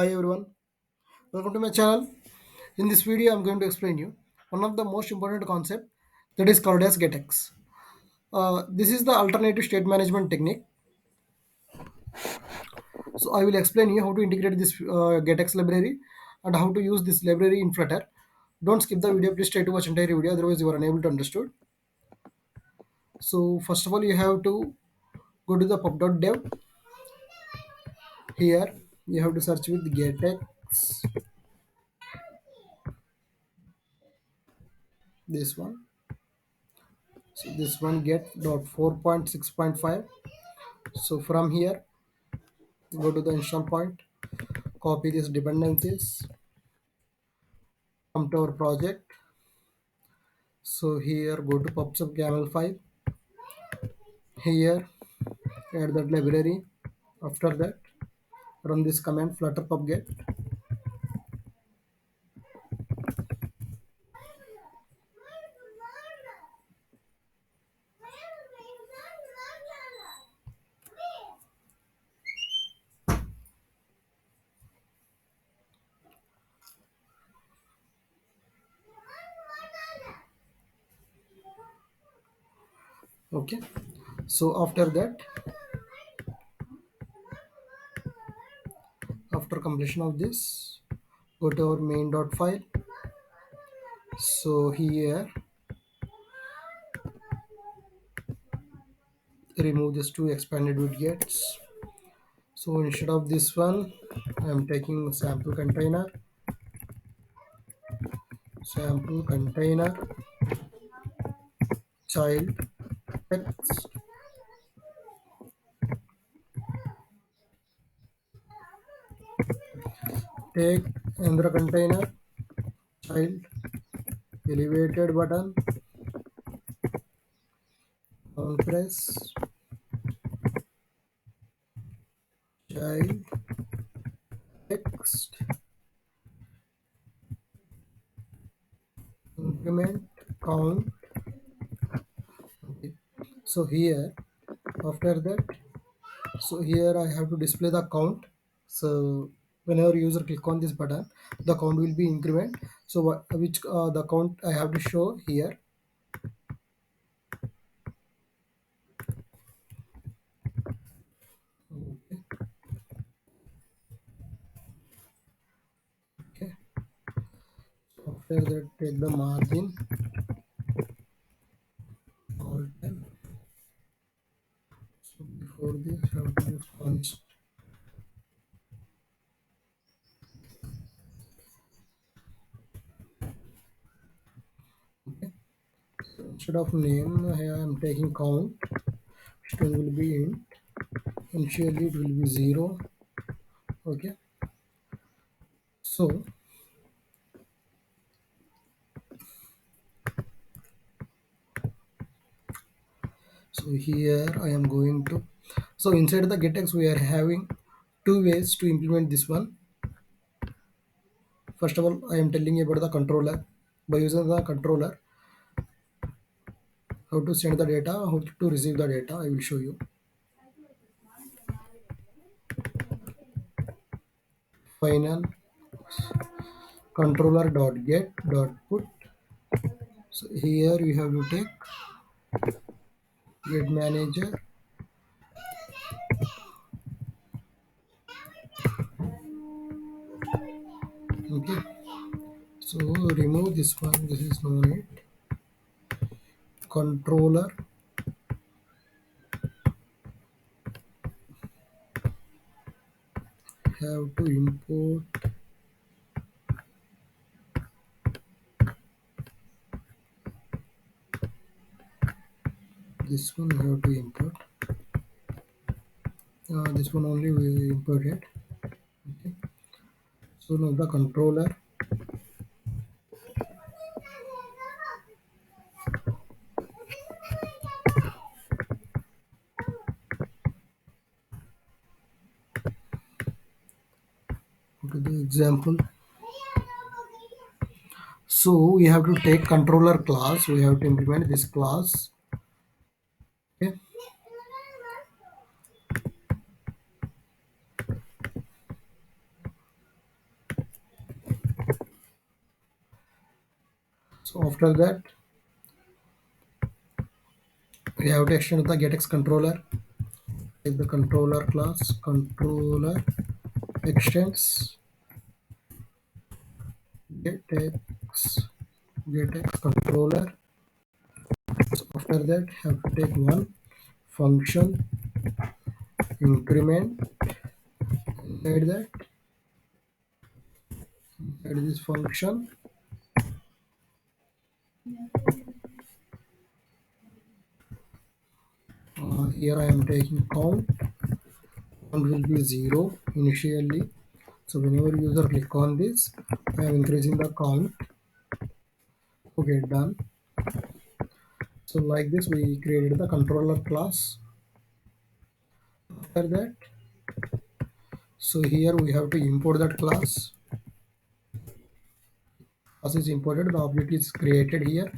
Hi everyone, welcome to my channel. In this video, I'm going to explain you one of the most important concept that is called as GetX. This is the alternative state management technique. So I will explain you how to integrate this GetX library and how to use this library in Flutter. Don't skip the video, please try to watch entire video, otherwise you are unable to understood. So first of all, you have to go to the pub.dev. Here you have to search with GetX. This one. So this one get.4.6.5. So from here, go to the install point, copy these dependencies, come to our project. So here go to pubsub camel file. Here add that library. After that, run this command flutter pub get. Okay. So after that, after completion of this, go to our main dot file. So here remove this two expanded widgets. So instead of this one, I am taking sample container, child text, take another container, child elevated button, on press, child text, increment count. Okay. So here after that, so here I have to display the count. So whenever user click on this button, the count will be increment. So which the count I have to show here. Okay. After that, take the margin all time. So before this, I have to use const. Okay. So instead of name, here I am taking count. String will be int. Initially it will be 0. Okay. So here I am going to, so inside the GetX we are having two ways to implement this one. First of all, I am telling you about the controller. By using the controller, how to send the data, how to receive the data, I will show you. Final controller dot get dot put. So here you have to take get manager. Okay. So remove this one. This is no need. Controller have to import this one. Have to import this one only we imported. Okay. So now the controller, to the example. So we have to take controller class. We have to implement this class. Okay. So after that, we have to extend the GetX controller. Take the controller class, controller extends GetX, GetX controller. So after that, have to take one function increment inside that. Inside this function, here I am taking count. Count will be 0 initially. So whenever user click on this, I am increasing the count. Okay, done. So like this, we created the controller class. After that, so here we have to import that class. Class is imported, the object is created here.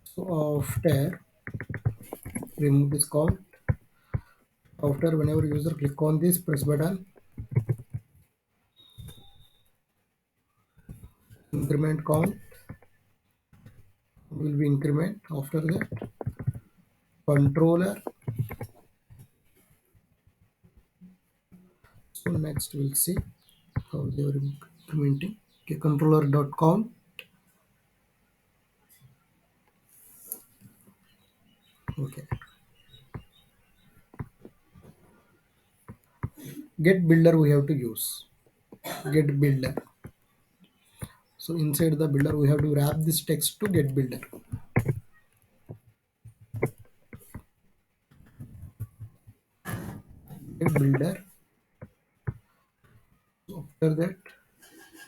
So after remove this count. After whenever user click on this, press button, increment count will be increment. After that, controller. So next we'll see how they are implementing. Okay, controller dot count. Okay, get builder we have to use. Get builder. So inside the builder, we have to wrap this text to get builder. Get builder. So after that,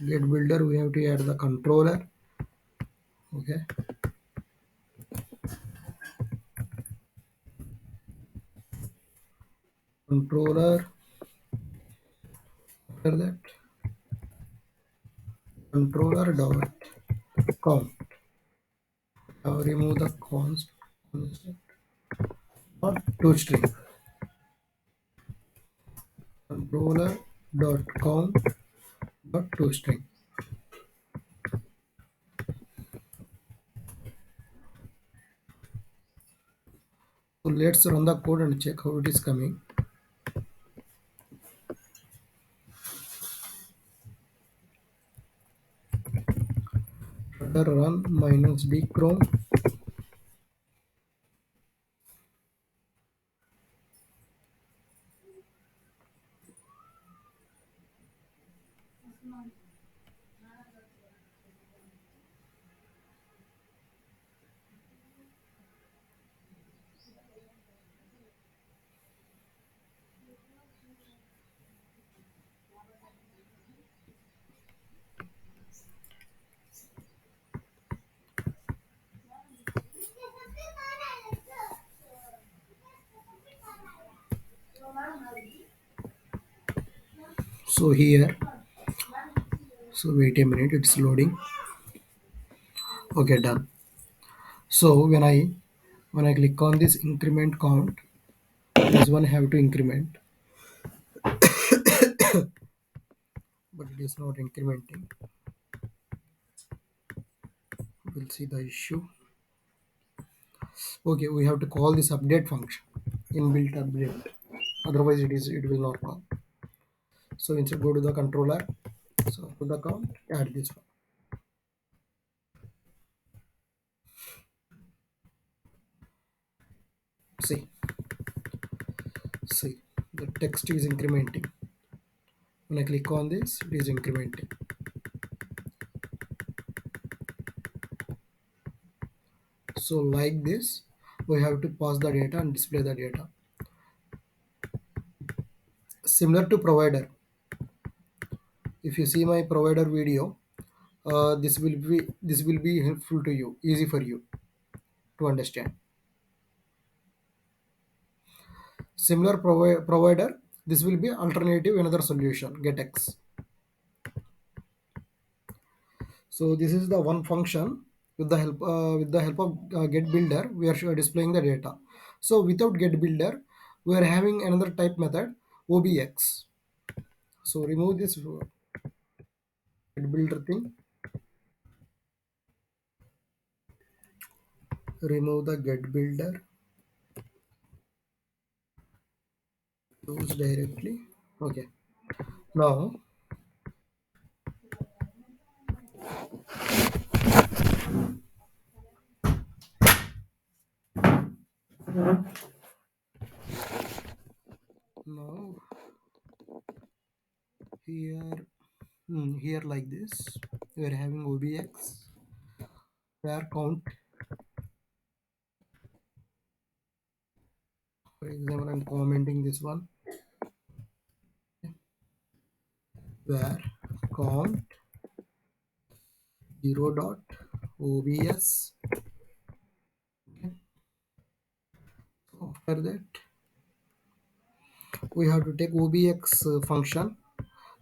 get builder, we have to add the controller. Okay, controller. After that, controller dot count. Now remove the constant dot to string. Controller dot count dot to string. So let's run the code and check how it is coming. Flutter run minus d chrome. So here, so wait a minute, it's loading. Okay, done. So when I click on this increment count, this one have to increment, but it is not incrementing. We'll see the issue. Okay, we have to call this update function, inbuilt update. Otherwise, it will not call. So instead, go to the controller. So to the count, add this one. See, see, the text is incrementing. When I click on this, it is incrementing. So like this, we have to pass the data and display the data. Similar to provider. If you see my provider video, this will be helpful to you, easy for you to understand. Similar provider, this will be alternative another solution, GetX. So this is the one function with the help of get builder, we are displaying the data. So without get builder, we are having another type method obx. So remove this get builder thing. remove the get builder, use directly. Okay. Now now here, here like this, we are having obx where count. For example, I'm commenting this one, where count 0 dot obs. After that, we have to take obx function.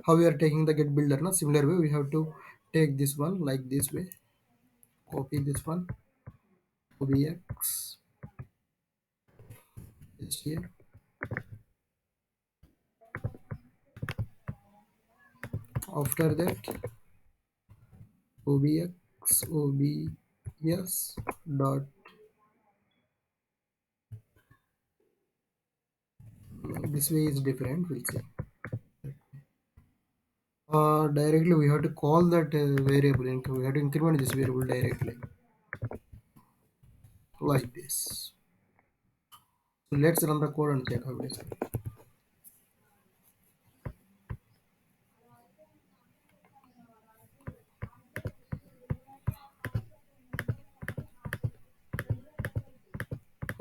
How we are taking the get builder? Na similar way, we have to take this one like this way. Copy this one, obx, just here. After that, obx obs dot, this way is different. We'll see. Directly we have to call that variable. We have to increment this variable directly like this. So let's run the code and check how it is.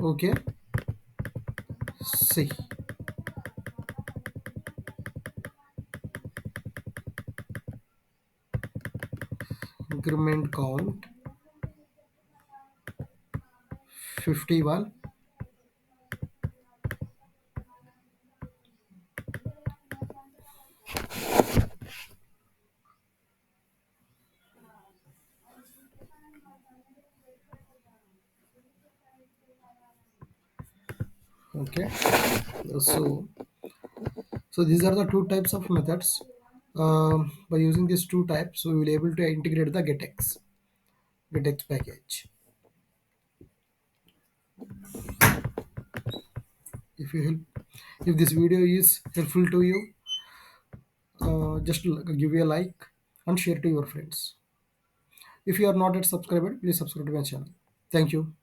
Okay, see, increment count 51. Okay, so these are the two types of methods. By using these two types, we will able to integrate the GetX package. If you help, if this video is helpful to you, just give a like and share to your friends. If you are not yet subscribed, please subscribe to my channel. Thank you.